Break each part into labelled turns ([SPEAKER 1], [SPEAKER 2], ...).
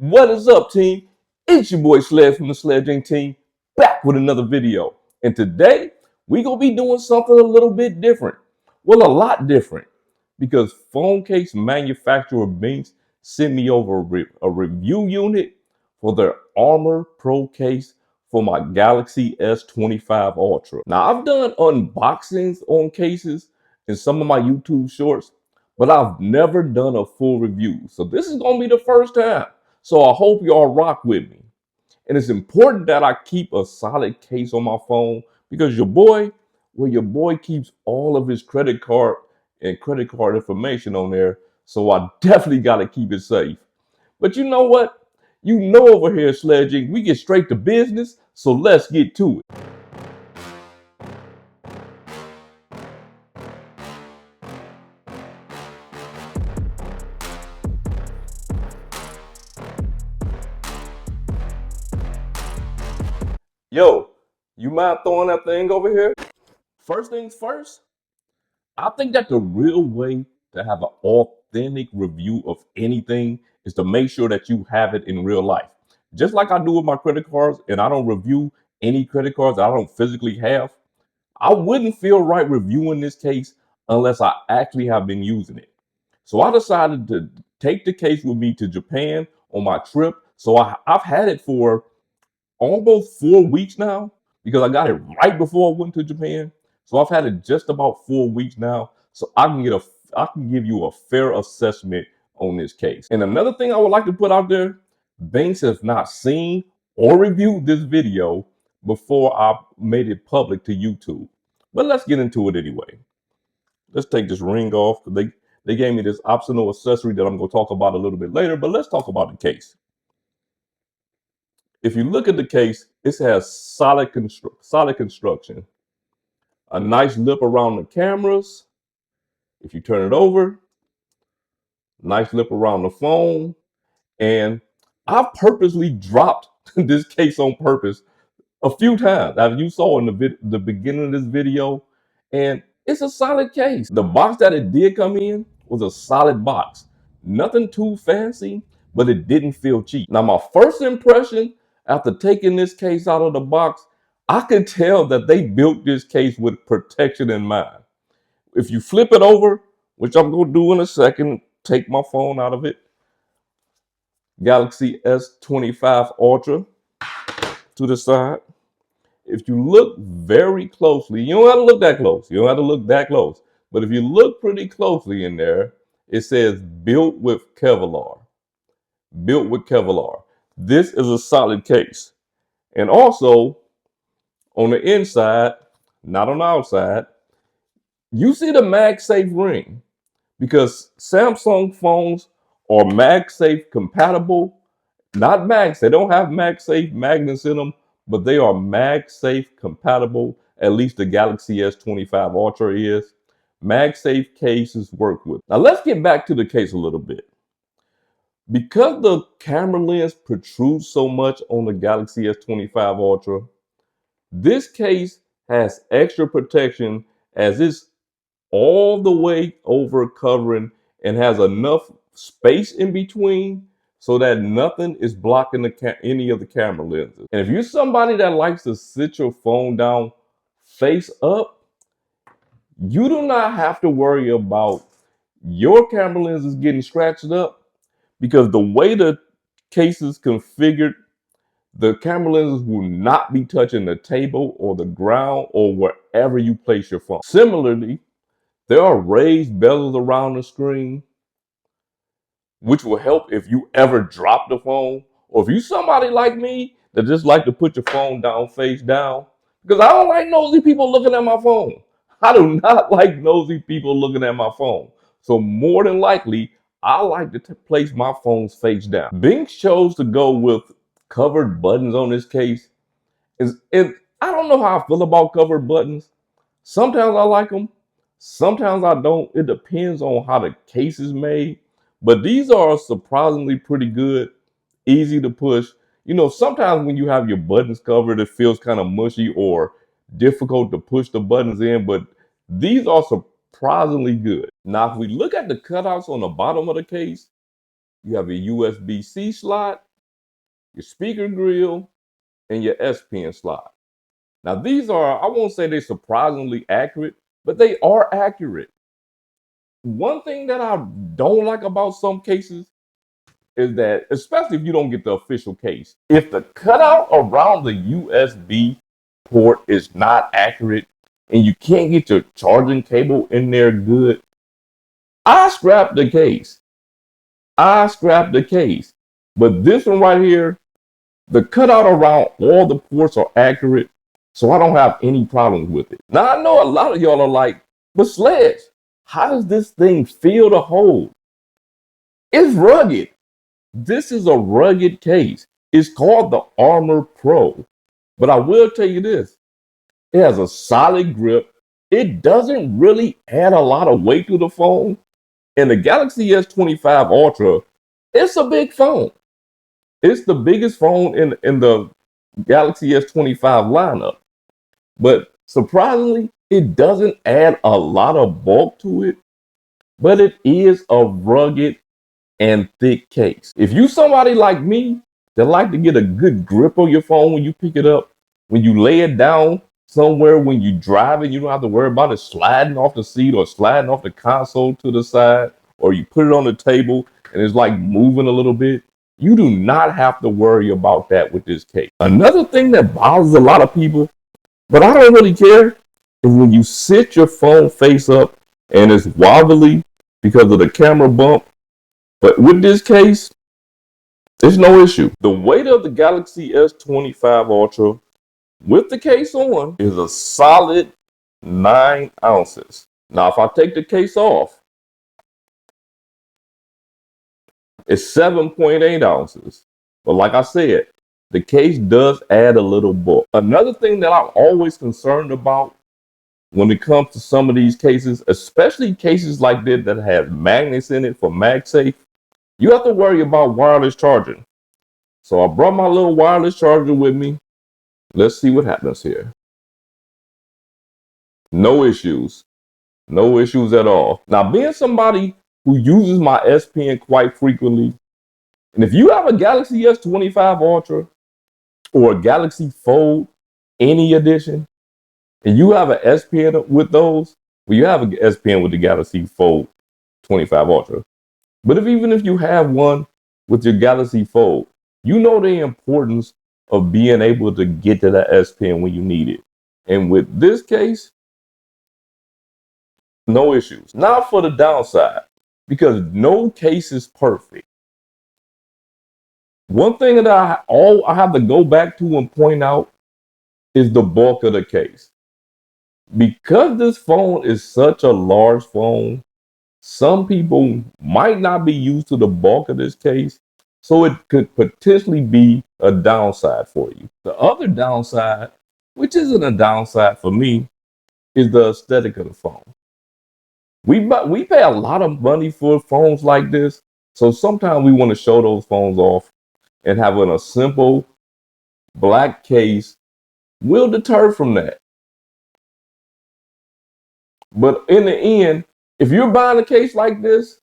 [SPEAKER 1] What is up, team? It's your boy Sled from the Sledging team, back with another video. And today, we're going to be doing something a little bit different. Well, a lot different. Because phone case manufacturer Benks sent me over a review unit for their Armor Pro case for my Galaxy S25 Ultra. Now, I've done unboxings on cases in some of my YouTube shorts, but I've never done a full review. So this is going to be the first time. So I hope y'all rock with me. And it's important that I keep a solid case on my phone because your boy keeps all of his credit card and credit card information on there. So I definitely got to keep it safe. But you know what? You know over here, Sledging, we get straight to business. So let's get to it. Yo, you mind throwing that thing over here? First things first, I think that the real way to have an authentic review of anything is to make sure that you have it in real life. Just like I do with my credit cards, and I don't review any credit cards I don't physically have, I wouldn't feel right reviewing this case unless I actually have been using it. So I decided to take the case with me to Japan on my trip. So I've had it for almost 4 weeks now because I got it right before I went to Japan. So I've had it just about 4 weeks now. So I can give you a fair assessment on this case. And another thing I would like to put out there, Banks has not seen or reviewed this video before I made it public to YouTube. But let's get into it anyway. Let's take this ring off. They gave me this optional accessory that I'm going to talk about a little bit later, but let's talk about the case. If you look at the case, it has solid construction. A nice lip around the cameras. If you turn it over, nice lip around the phone. And I've purposely dropped this case on purpose a few times, as you saw in the beginning of this video. And it's a solid case. The box that it did come in was a solid box. Nothing too fancy, but it didn't feel cheap. Now, my first impression after taking this case out of the box, I could tell that they built this case with protection in mind. If you flip it over, which I'm going to do in a second, take my phone out of it, Galaxy S25 Ultra to the side. If you look very closely, you don't have to look that close. You don't have to look that close. But if you look pretty closely in there, it says built with Kevlar. Built with Kevlar. This is a solid case. And also, on the inside, not on the outside, you see the MagSafe ring. Because Samsung phones are MagSafe compatible. Not Mags. They don't have MagSafe magnets in them, but they are MagSafe compatible. At least the Galaxy S25 Ultra is. MagSafe cases work with. Now let's get back to the case a little bit. Because the camera lens protrudes so much on the Galaxy S25 Ultra, this case has extra protection as it's all the way over covering and has enough space in between so that nothing is blocking any of the camera lenses. And if you're somebody that likes to sit your phone down face up, you do not have to worry about your camera lenses getting scratched up because the way the case is configured, the camera lenses will not be touching the table or the ground or wherever you place your phone. Similarly, there are raised bezels around the screen, which will help if you ever drop the phone, or if you somebody like me that just like to put your phone down face down, because I don't like nosy people looking at my phone. I do not like nosy people looking at my phone. So more than likely, I like to place my phone's face down. Bing chose to go with covered buttons on this case. And I don't know how I feel about covered buttons. Sometimes I like them. Sometimes I don't. It depends on how the case is made. But these are surprisingly pretty good, easy to push. You know, sometimes when you have your buttons covered, it feels kind of mushy or difficult to push the buttons in. But these are surprisingly good. Now, if we look at the cutouts on the bottom of the case, you have a USB-C slot your speaker grill, and your S Pen slot. Now these are, I won't say they're surprisingly accurate, but they are accurate. One thing that I don't like about some cases is that, especially if you don't get the official case, if the cutout around the USB port is not accurate and you can't get your charging cable in there good, I scrap the case. But this one right here, the cutout around all the ports are accurate, so I don't have any problems with it. Now I know a lot of y'all are like, but Sledge, how does this thing feel to hold? It's rugged. This is a rugged case. It's called the Armor Pro. But I will tell you this, it has a solid grip. It doesn't really add a lot of weight to the phone. And the Galaxy S25 Ultra, it's a big phone. It's the biggest phone in the Galaxy S25 lineup. But surprisingly, it doesn't add a lot of bulk to it, but it is a rugged and thick case. If you somebody like me that like to get a good grip on your phone when you pick it up, when you lay it down somewhere, when you drive it, you don't have to worry about it sliding off the seat or sliding off the console to the side, or you put it on the table and it's like moving a little bit. You do not have to worry about that with this case. Another thing that bothers a lot of people, but I don't really care, is when you sit your phone face up and it's wobbly because of the camera bump. But with this case, there's no issue. The weight of the Galaxy S25 Ultra with the case on is a solid 9 ounces. Now, if I take the case off, it's 7.8 ounces. But like I said, the case does add a little bulk. Another thing that I'm always concerned about when it comes to some of these cases, especially cases like this that have magnets in it for MagSafe, you have to worry about wireless charging. So I brought my little wireless charger with me. Let's see what happens here. No issues. No issues at all. Now, being somebody who uses my S Pen quite frequently, and if you have a Galaxy S25 Ultra or a Galaxy Fold, any edition, and you have an S Pen with those, well, you have an S Pen with the Galaxy Fold 25 Ultra. But even if you have one with your Galaxy Fold, you know the importance of being able to get to that S Pen when you need it. And with this case, no issues. Now for the downside, because no case is perfect. One thing that I have to go back to and point out is the bulk of the case. Because this phone is such a large phone, some people might not be used to the bulk of this case, so it could potentially be a downside for you. The other downside, which isn't a downside for me, is the aesthetic of the phone. We pay a lot of money for phones like this, so sometimes we want to show those phones off, and having a simple black case will deter from that. But in the end, if you're buying a case like this,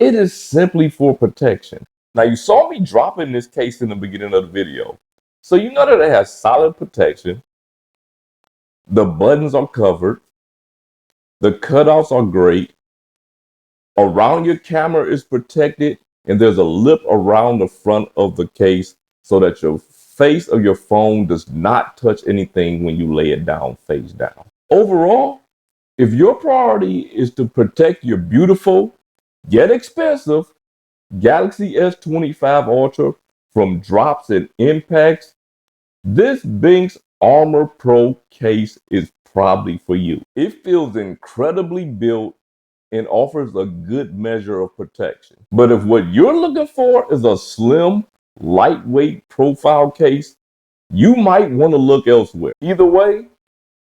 [SPEAKER 1] it is simply for protection. Now, you saw me dropping this case in the beginning of the video, so you know that it has solid protection. The buttons are covered. The cutouts are great. Around your camera is protected, and there's a lip around the front of the case so that your face of your phone does not touch anything when you lay it down face down. Overall, if your priority is to protect your beautiful yet expensive Galaxy S25 Ultra from drops and impacts, this Benks Armor Pro case is probably for you. It feels incredibly built and offers a good measure of protection. But if what you're looking for is a slim, lightweight profile case, you might want to look elsewhere. Either way,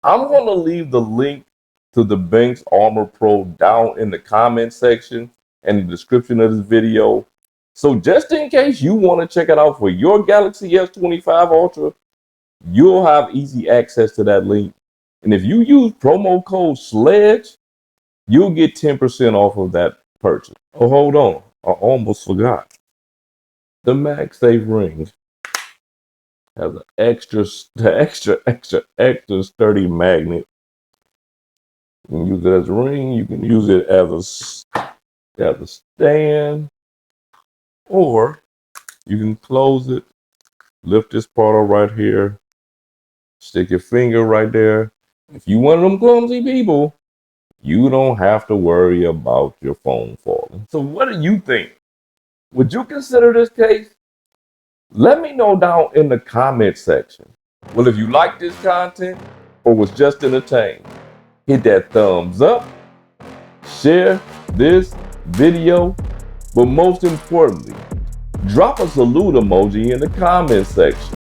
[SPEAKER 1] I'm going to leave the link to the Benks Armor Pro down in the comment section and the description of this video. So just in case you want to check it out for your Galaxy S25 Ultra, you'll have easy access to that link. And if you use promo code SLEDGE, you'll get 10% off of that purchase. Oh, hold on. I almost forgot. The MagSafe ring has an extra sturdy magnet. You can use it as a ring. You can use it as a stand, or you can close it. Lift this part up right here. Stick your finger right there. If you one of them clumsy people, you don't have to worry about your phone falling. So what do you think? Would you consider this case? Let me know down in the comment section. Well, if you like this content or was just entertained, hit that thumbs up, share this video, but most importantly, drop a salute emoji in the comment section.